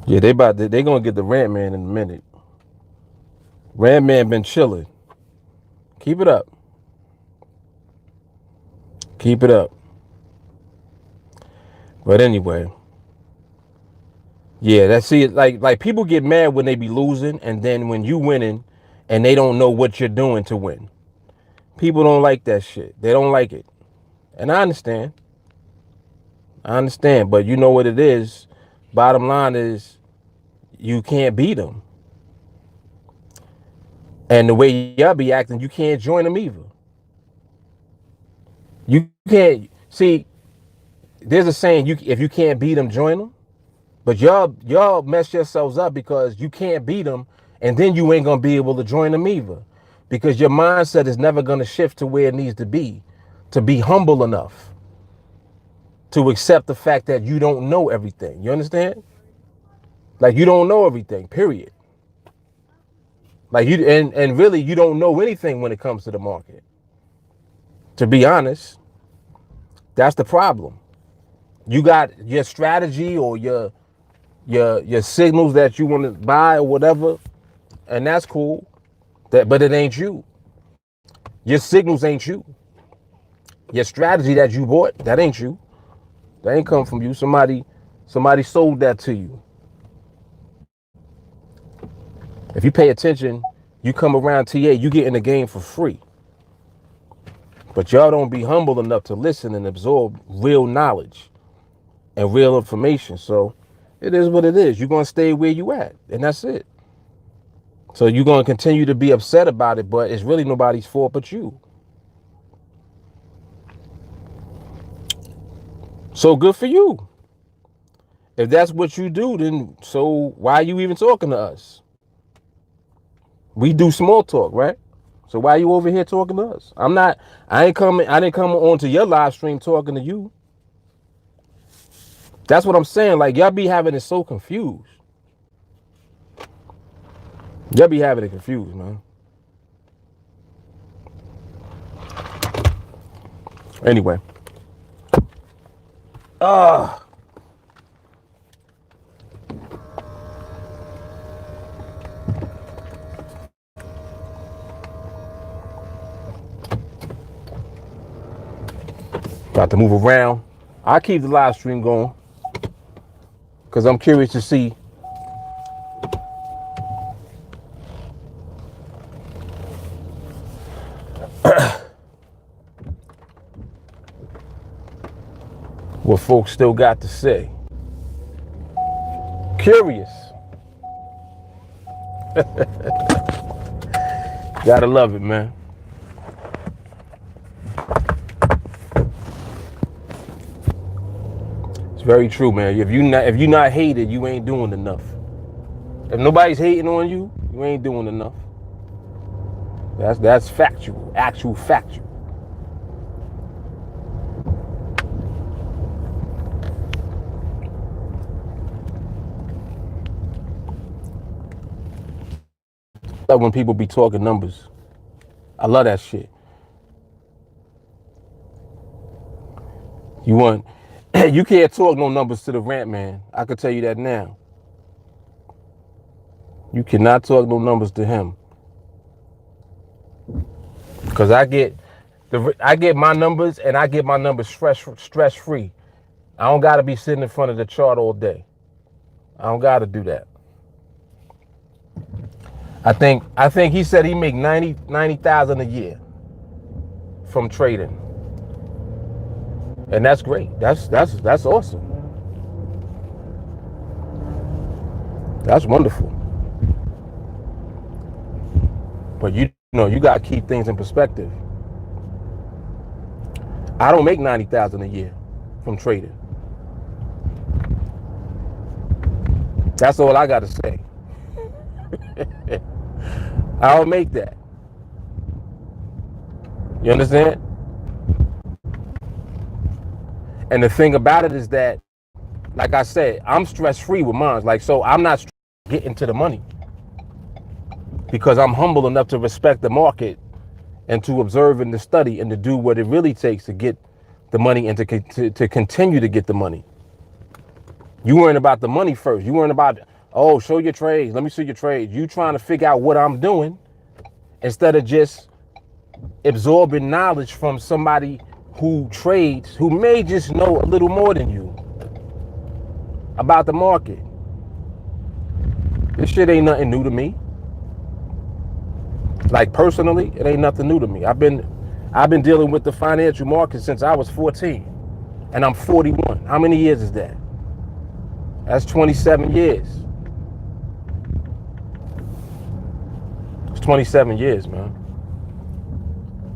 Yeah, they gonna get the Rant Man in a minute. Rant Man been chilling. Keep it up. Keep it up. But anyway, yeah, that's it. Like people get mad when they be losing, and then when you winning, and they don't know what you're doing to win. People don't like that shit. They don't like it, and I understand. I understand, but you know what it is. Bottom line is, you can't beat them, and the way y'all be acting, you can't join them either. You can't see. There's a saying: if you can't beat them, join them. But y'all mess yourselves up because you can't beat them, and then you ain't gonna be able to join them either, because your mindset is never gonna shift to where it needs to be humble enough to accept the fact that you don't know everything. You understand? Like, you don't know everything. Period. Like, and really you don't know anything when it comes to the market. To be honest, that's the problem. You got your strategy or your signals that you want to buy or whatever, and that's cool. But it ain't you. Your signals ain't you. Your strategy that you bought, that ain't you. That ain't come from you. Somebody sold that to you. If you pay attention, you come around TA, you get in the game for free. But y'all don't be humble enough to listen and absorb real knowledge and real information. So it is what it is. You're gonna stay where you at, and that's it. So you're gonna continue to be upset about it, but it's really nobody's fault but you. So good for you. If that's what you do, then so why are you even talking to us? We do small talk, right? So why are you over here talking to us? I didn't come onto your live stream talking to you. That's what I'm saying. Like, y'all be having it so confused. Y'all be having it confused, man. Anyway. Got to move around. I keep the live stream going because I'm curious to see what folks still got to say. Curious. Gotta love it, man. very true, man. If you not hated, you ain't doing enough. If nobody's hating on you, you ain't doing enough. That's factual, actual factual. I love when people be talking numbers. I love that shit. You can't talk no numbers to the rant man. I could tell you that now. You cannot talk no numbers to him. Cause I get my numbers, and I get my numbers stress free. I don't gotta be sitting in front of the chart all day. I don't gotta do that. I think he said he make 90,000 a year from trading. And that's great. That's awesome. That's wonderful. But you know, you gotta keep things in perspective. I don't make 90,000 a year from trading. That's all I gotta say. I don't make that. You understand? And the thing about it is that, like I said, I'm stress free with mine. Like, so I'm not getting to the money because I'm humble enough to respect the market and to observe and to study and to do what it really takes to get the money and to continue to get the money. You weren't about the money first. You weren't about, oh, show your trades. Let me see your trades. You trying to figure out what I'm doing instead of just absorbing knowledge from somebody who trades, who may just know a little more than you about the market. This shit ain't nothing new to me. Like, personally, it ain't nothing new to me. I've been dealing with the financial market since I was 14, and I'm 41. How many years is that? That's 27 years. It's 27 years, man.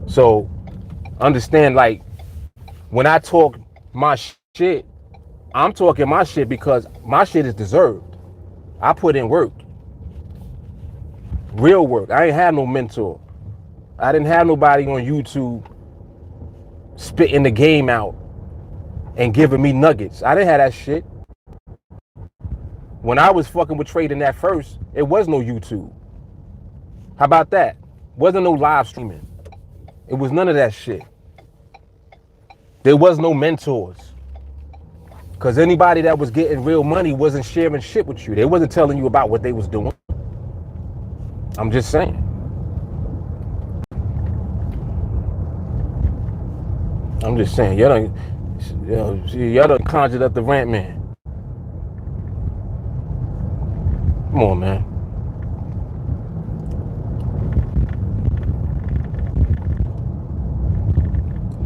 So understand, like, when I talk my shit, I'm talking my shit because my shit is deserved. I put in work. Real work. I ain't had no mentor. I didn't have nobody on YouTube spitting the game out and giving me nuggets. I didn't have that shit. When I was fucking with trading at first, it was no YouTube. How about that? Wasn't no live streaming. It was none of that shit. There was no mentors. Because anybody that was getting real money wasn't sharing shit with you. They wasn't telling you about what they was doing. I'm just saying. I'm just saying. Y'all done conjured up the rant man. Come on, man.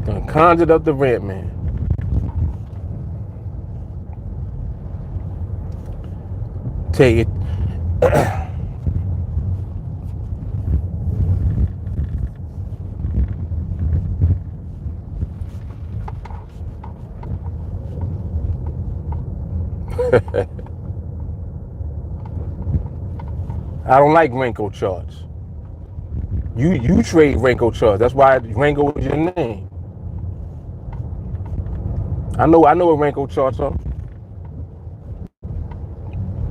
Done conjured up the rant man. Take it. I don't like Renko charts. You trade Renko charts. That's why Renko is your name. I know what Renko charts are.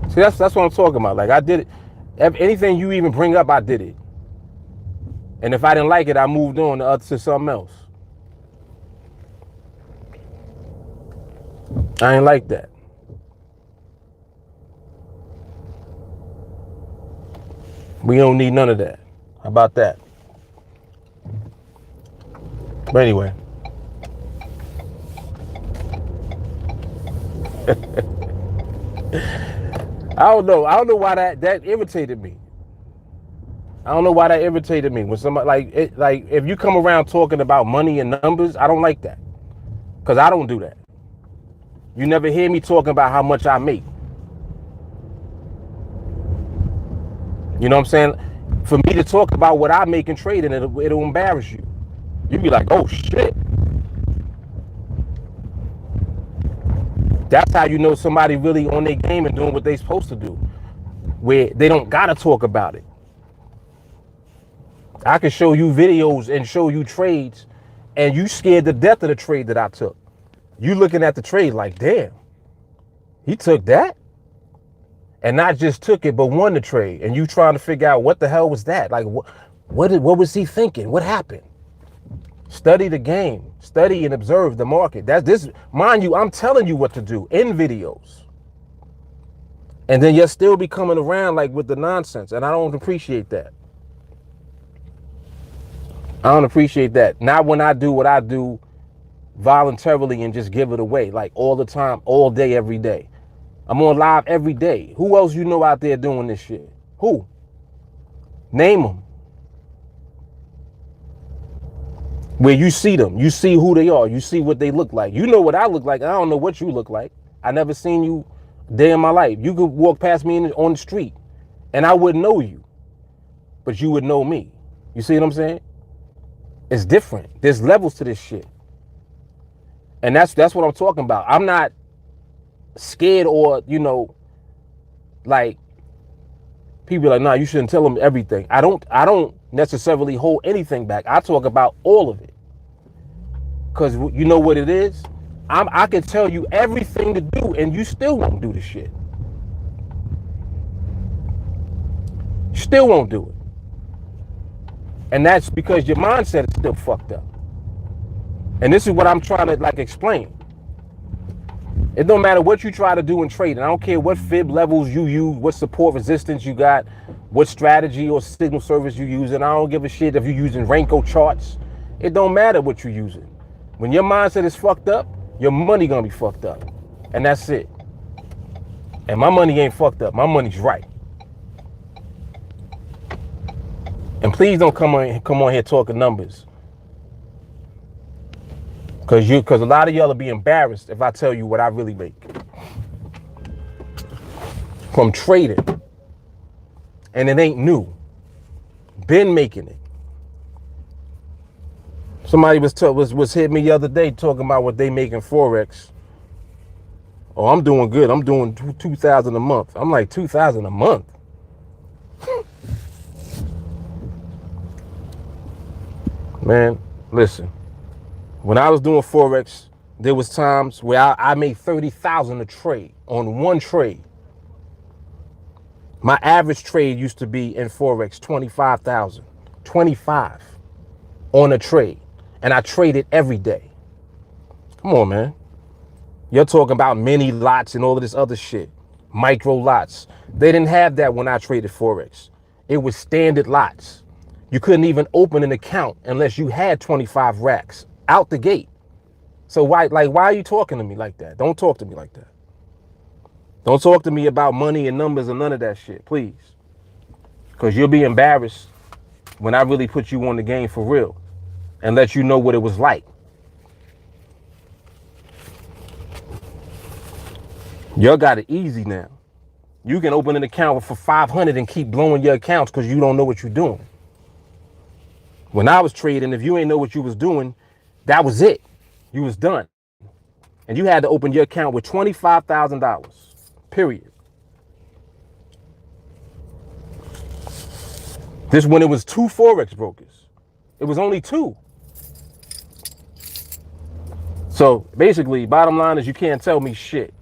See, that's what I'm talking about. Like, I did it. Anything you even bring up, I did it. And if I didn't like it, I moved on to something else. I ain't like that. We don't need none of that. How about that? But anyway. I don't know why that irritated me. I don't know why that irritated me. When somebody like if you come around talking about money and numbers, I don't like that. Cause I don't do that. You never hear me talking about how much I make. You know what I'm saying? For me to talk about what I make in trading, it'll embarrass you. You'd be like, oh shit. That's how you know somebody really on their game and doing what they supposed to do, where they don't gotta talk about it. I can show you videos and show you trades, and you scared to death of the trade that I took. You looking at the trade like, damn, he took that? And not just took it, but won the trade. And you trying to figure out what the hell was that? Like, what was he thinking? What happened? Study the game. Study and observe the market. That's this. Mind you, I'm telling you what to do in videos. And then you'll still be coming around like with the nonsense. And I don't appreciate that. I don't appreciate that. Not when I do what I do voluntarily and just give it away. Like all the time, all day, every day. I'm on live every day. Who else you know out there doing this shit? Who? Name them. Where you see them. You see who they are. You see what they look like. You know what I look like. I don't know what you look like. I never seen you a day in my life. You could walk past me on the street and I wouldn't know you. But you would know me. You see what I'm saying? It's different. There's levels to this shit. And that's what I'm talking about. I'm not scared or, you know, like people are like, nah, you shouldn't tell them everything. I don't necessarily hold anything back. I talk about all of it. Because you know what it is? I can tell you everything to do and you still won't do the shit. Still won't do it. And that's because your mindset is still fucked up. And this is what I'm trying to like explain. It don't matter what you try to do in trading. I don't care what fib levels you use, what support resistance you got, what strategy or signal service you use. And I don't give a shit if you're using Renko charts. It don't matter what you're using. When your mindset is fucked up, your money gonna be fucked up. And that's it. And my money ain't fucked up. My money's right. And please don't come on here talking numbers. Because a lot of y'all will be embarrassed if I tell you what I really make from trading. And it ain't new. Been making it. Somebody was hitting me the other day talking about what they make in Forex. Oh, I'm doing good. I'm doing 2,000 a month. I'm like, 2,000 a month? Man, listen. When I was doing Forex, there was times where I made 30,000 a trade on one trade. My average trade used to be in Forex 25,000, 25 on a trade. And I traded every day. Come on, man. You're talking about mini lots and all of this other shit. Micro lots. They didn't have that when I traded Forex. It was standard lots. You couldn't even open an account unless you had 25 racks out the gate. So why are you talking to me like that? Don't talk to me like that. Don't talk to me about money and numbers and none of that shit, please. Because you'll be embarrassed when I really put you on the game for real and let you know what it was like. Y'all got it easy now. You can open an account for 500 and keep blowing your accounts because you don't know what you're doing. When I was trading, if you ain't know what you was doing, that was it. You was done. And you had to open your account with $25,000, period. This when it was 2 Forex brokers. It was only 2. So basically, bottom line is you can't tell me shit.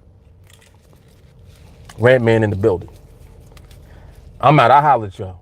Rant man in the building. I'm out. I'll holler at y'all.